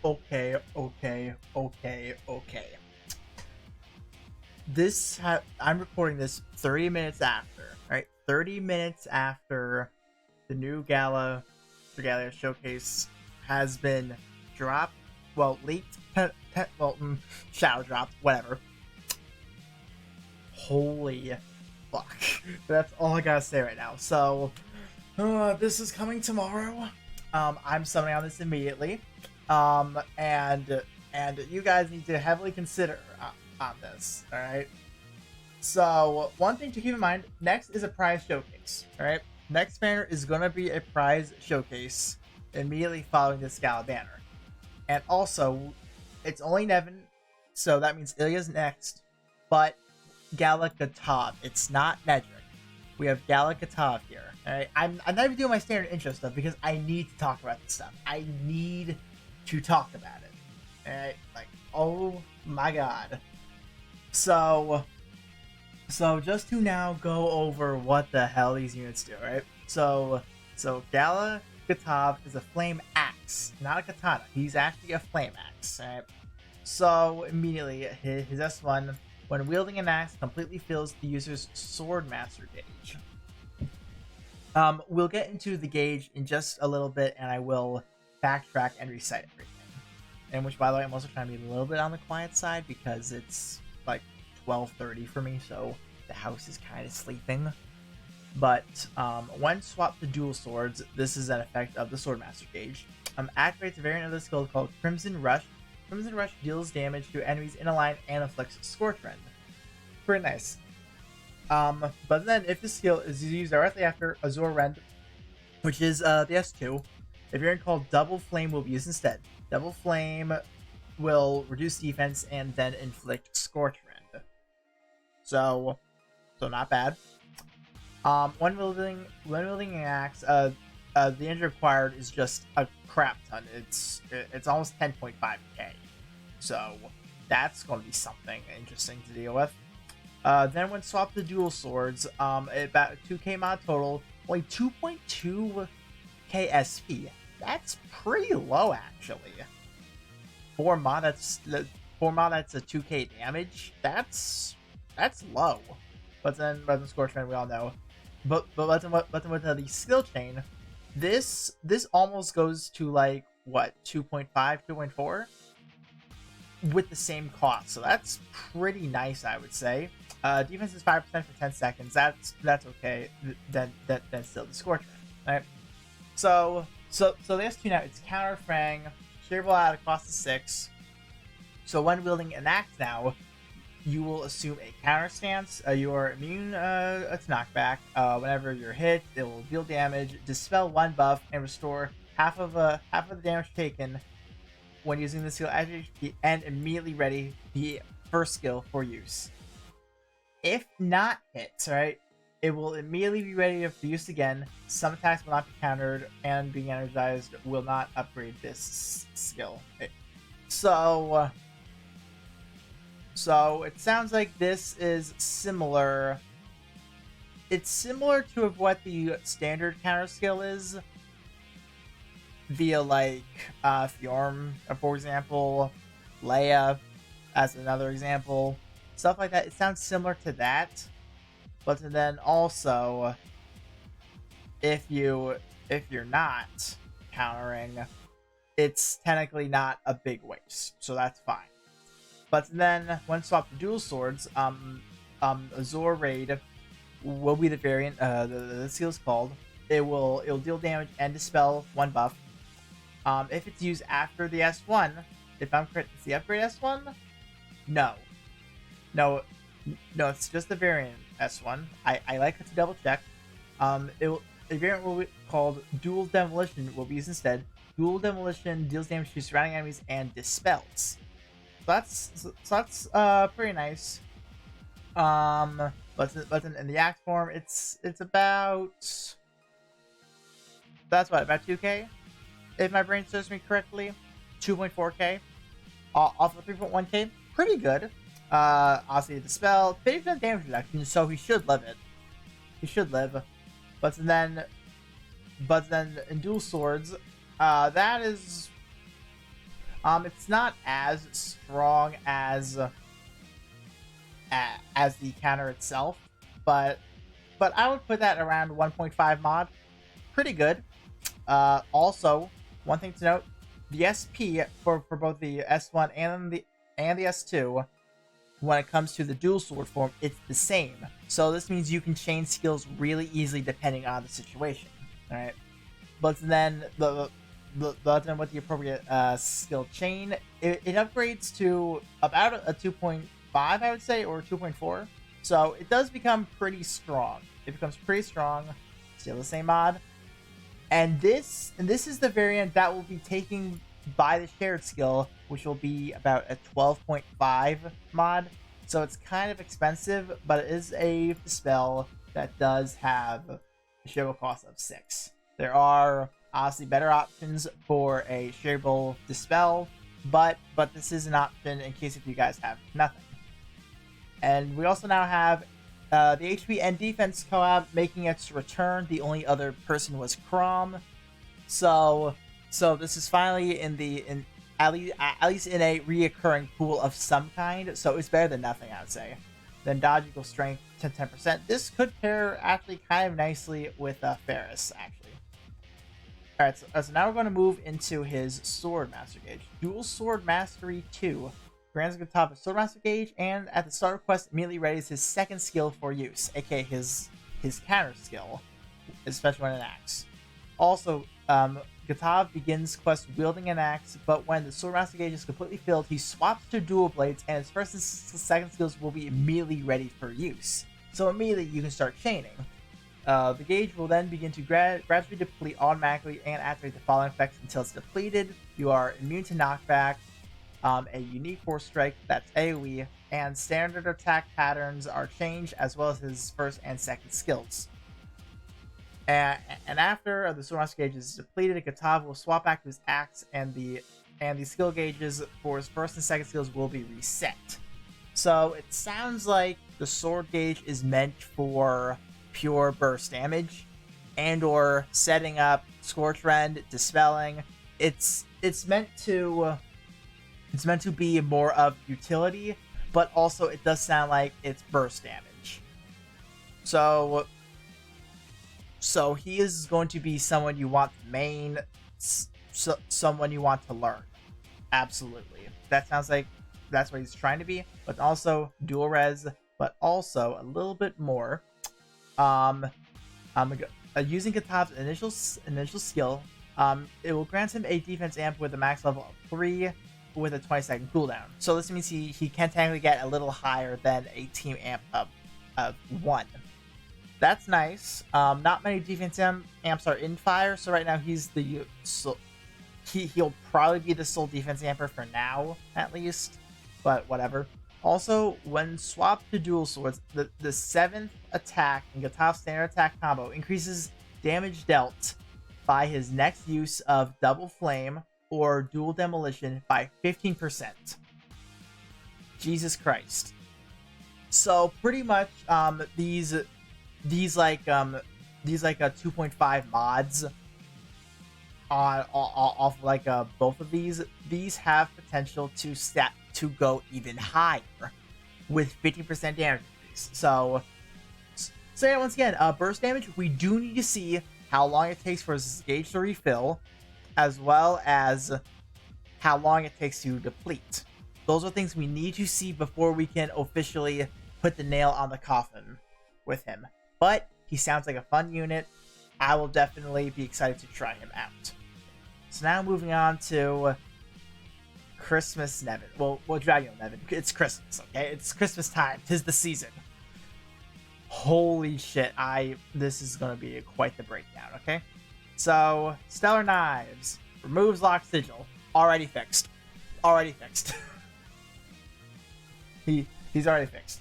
Okay. I'm recording this 30 minutes after, right? 30 minutes after the new Dragalia showcase has been dropped. Well, leaked. Shadow dropped. Whatever. Holy fuck. That's all I gotta say right now. So, this is coming tomorrow. I'm summoning on this immediately. And you guys need to heavily consider on this. All right. So one thing to keep in mind: next is a prize showcase. All right. Next banner is gonna be a prize showcase immediately following this Gala banner, and also it's only Nevin, so that means Ilya's next, but Gala Gatov. It's not Nedrick. We have Gala Gatov here. Alright, I'm not even doing my standard intro stuff because I need to talk about this stuff. I need to talk about it. Alright, like, oh my god. So just to now go over what the hell these units do, right? So Gala Gatov is a flame axe, not a katana. He's actually a flame axe, alright? So immediately his S1, when wielding an axe, completely fills the user's sword master gauge. We'll get into the gauge in just a little bit, and I will backtrack and recite everything. And which, by the way, I'm also trying to be a little bit on the quiet side because it's like 12:30 for me, so the house is kind of sleeping. But when swapped to dual swords, this is an effect of the Swordmaster gauge. Activates a variant of the skill called Crimson Rush. Crimson Rush deals damage to enemies in a line and inflicts Scorch Rend. Pretty nice. But then if this skill is used directly after Azure Rend, which is the S2, a variant called Double Flame will be used instead. Double Flame will reduce defense and then inflict Scorch Rend. So not bad. When wielding an axe, the energy required is just a crap ton. It's almost 10.5k. So that's going to be something interesting to deal with. Then when swapped to dual swords, about 2k mod total, only 2.2k SP. That's pretty low actually. For mod that's a 2k damage. That's low. But then Scorch Rend we all know. But with the skill chain, this almost goes to like what 2.5, 2.4 with the same cost. So that's pretty nice, I would say. Defense is 5% for 10 seconds. That's okay. Then still the Scorch Rend, right? So the S2 now, it's counter frang, shareable at a cost of 6. So when wielding an axe now, you will assume a counter stance. You are immune to knockback. Whenever you're hit, it will deal damage, dispel one buff, and restore half of the damage taken when using the skill at HP, and immediately ready the first skill for use. If not hit, right, it will immediately be ready for use again. Some attacks will not be countered, and being energized will not upgrade this skill. So it sounds like this is similar. It's similar to what the standard counter skill is via like Fjorm, for example, Leia as another example, stuff like that. It sounds similar to that, but then also if you're not countering, it's technically not a big waste, so that's fine. But then when swapped to dual swords, Azure Raid will be the variant. The skill is called. It'll deal damage and dispel one buff. If it's used after the S1, if I'm correct, it's the upgrade S1. No, it's just the variant S1. I like to double check. A variant will be called Dual Demolition will be used instead. Dual Demolition deals damage to surrounding enemies and dispels. So that's pretty nice. But in the axe form, it's about about 2k, if my brain serves me correctly. 2.4k off of 3.1k, pretty good. Obviously dispel 50% damage reduction, so he should live it. He should live. But then in dual swords, that is It's not as strong as the counter itself, but I would put that around 1.5 mod. Pretty good. Also, one thing to note: the SP for both the S1 and the S2, when it comes to the dual sword form, it's the same. So this means you can chain skills really easily depending on the situation. All right, but then then with the appropriate skill chain, it upgrades to about a 2.5, I would say, or 2.4. So it does become pretty strong. It becomes pretty strong. Still the same mod. And this is the variant that will be taken by the shared skill, which will be about a 12.5 mod. So it's kind of expensive, but it is a spell that does have a shareable cost of 6. There are obviously better options for a shareable dispel, but this is an option in case if you guys have nothing. And we also now have the HP and defense collab making its return. The only other person was Crom, so this is finally at least in a reoccurring pool of some kind. So it's better than nothing, I would say. Then dodge equals strength to 10%. This could pair actually kind of nicely with Ferris, actually. Alright, so now we're going to move into his Sword Master Gauge. Dual Sword Mastery 2 grants Gatov a Sword Master Gauge, and at the start of quest, immediately readies his second skill for use, aka his counter skill, especially when an axe. Also, Gatov begins quest wielding an axe, but when the Sword Master Gauge is completely filled, he swaps to dual blades, and his first and second skills will be immediately ready for use. So immediately you can start chaining. The gauge will then begin to gradually deplete automatically and activate the following effects until it's depleted. You are immune to knockback, a unique force strike that's AoE, and standard attack patterns are changed, as well as his first and second skills. And after the Sword Master Gauge is depleted, Gatov will swap back to his axe, and the skill gauges for his first and second skills will be reset. So it sounds like the sword gauge is meant for pure burst damage and or setting up Scorch Rend, dispelling. It's meant to be more of utility, but also it does sound like it's burst damage. So he is going to be someone you want to main, someone you want to learn. Absolutely. That sounds like that's what he's trying to be, but also dual res, but also a little bit more. Using Gatov's initial skill, it will grant him a defense amp with a max level of 3 with a 20-second cooldown. So this means he can technically get a little higher than a team amp of 1. That's nice. Not many defense amps are in fire, so right now he'll probably be the sole defense amper for now, at least. But whatever. Also, when swapped to dual swords, the 7th attack in Gatov's standard attack combo increases damage dealt by his next use of double flame or dual demolition by 15%. Jesus Christ. So pretty much these like 2.5 mods off like both of these have potential to go even higher with 50% damage increase. So yeah, once again, burst damage, we do need to see how long it takes for his gauge to refill, as well as how long it takes to deplete. Those are things we need to see before we can officially put the nail on the coffin with him. But he sounds like a fun unit. I will definitely be excited to try him out. So now moving on to Christmas Nevin. Well, Dragonyule Nevin. It's Christmas, okay? It's Christmas time. 'Tis the season. Holy shit, this is gonna be quite the breakdown, okay? So, Stellar Knives. Removes Lock Sigil. Already fixed. He's already fixed.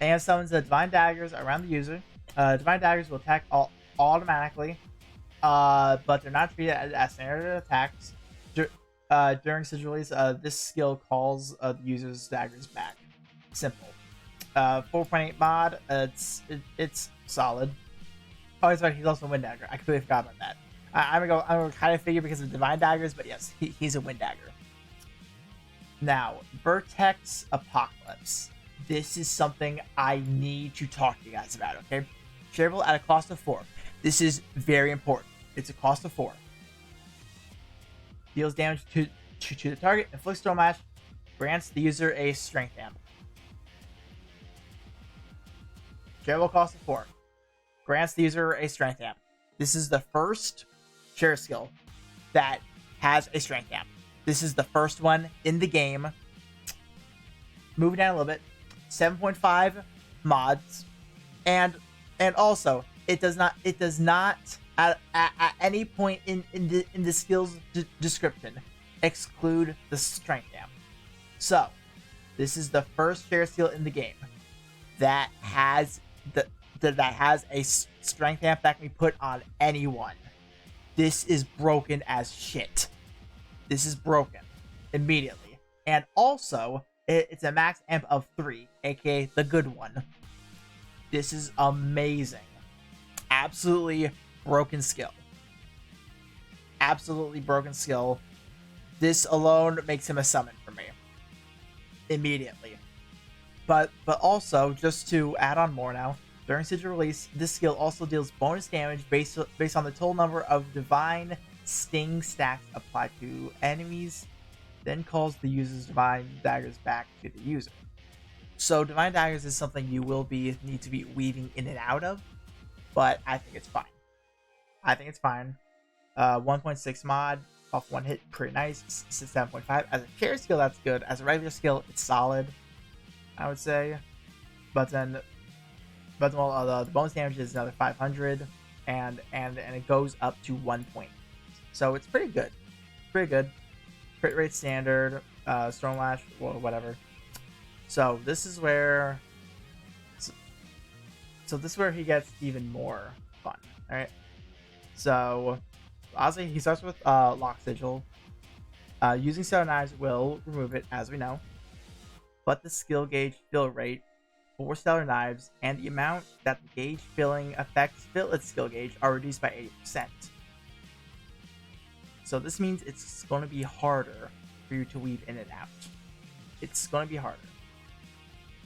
And summons the Divine Daggers around the user. Divine Daggers will attack automatically, but they're not treated as standard attacks. During sigil release, this skill calls the user's daggers back. Simple. 4.8 mod. It's solid. Oh, that's right. He's also a Wind Dagger. I completely forgot about that. I'm gonna kind of figure because of Divine Daggers, but yes, he's a Wind Dagger. Now, Vertex Apocalypse. This is something I need to talk to you guys about, okay? Shareable at a cost of 4. This is very important. It's a cost of 4. Deals damage to the target, inflicts Storm Lash, grants the user a Strength Amp. Shareable cost of 4. Grants the user a Strength Amp. This is the first share skill that has a Strength Amp. This is the first one in the game. Moving down a little bit. 7.5 mods. And also, it does not at any point in the skills description exclude the Strength Amp. So, this is the first share skill in the game that has a Strength Amp that can be put on anyone. This is broken as shit. This is broken immediately. And also, it's a max amp of 3, aka the good one. This is amazing. Absolutely broken skill. Absolutely broken skill. This alone makes him a summon for me. Immediately. But also, just to add on more now, during Sigil release, this skill also deals bonus damage based on the total number of Divine Sting stacks applied to enemies, then calls the user's Divine Daggers back to the user. So Divine Daggers is something you will need to be weaving in and out of, but I think it's fine. 1.6 mod, off one hit, pretty nice. 7.5. As a share skill, that's good. As a regular skill, it's solid, I would say. But then the bonus damage is another 500, and it goes up to 1 point. So it's pretty good. Crit rate standard, Storm Lash, well, whatever. So this is where he gets even more fun. All right. So honestly, he starts with Lock Sigil. Using Stellar Knives will remove it, as we know. But the skill gauge fill rate for Stellar Knives and the amount that the gauge filling effects fill its skill gauge are reduced by 80%. So this means it's going to be harder for you to weave in and out. It's going to be harder.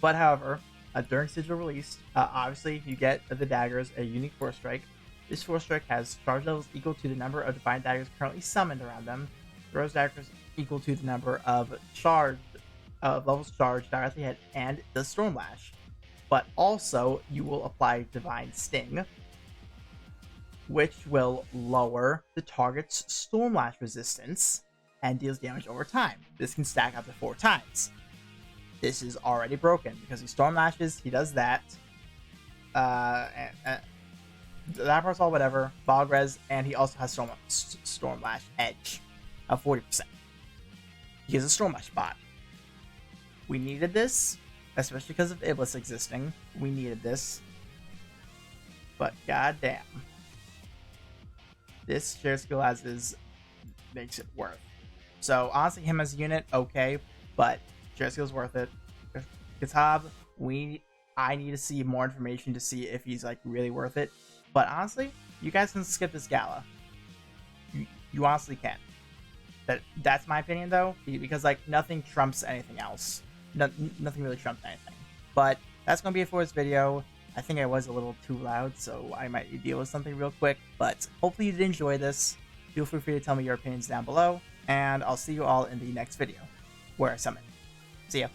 But however, during Sigil release, obviously you get the daggers a unique Force Strike. This Force Strike has charge levels equal to the number of Divine Daggers currently summoned around them. Throws daggers equal to the number of levels charged directly at and the Storm Lash. But also, you will apply Divine Sting, which will lower the target's Storm Lash resistance and deals damage over time. This can stack up to 4 times. This is already broken because he Storm Lashes, he does that. That part's all whatever. Fog Res, and he also has Storm Lash Edge of 40%. He has a Storm Lash bot. We needed this, especially because of Iblis existing. We needed this. But goddamn, this share skill as is makes it worth. So honestly, him as a unit, okay, but share skill's worth it. Gatov, I need to see more information to see if he's like really worth it. But honestly, you guys can skip this Gala. You honestly can. That's my opinion though, because like nothing trumps anything else. Nothing really trumps anything. But that's gonna be it for this video. I think I was a little too loud, so I might deal with something real quick. But hopefully you did enjoy this. Feel free to tell me your opinions down below, and I'll see you all in the next video, where I summon. See ya.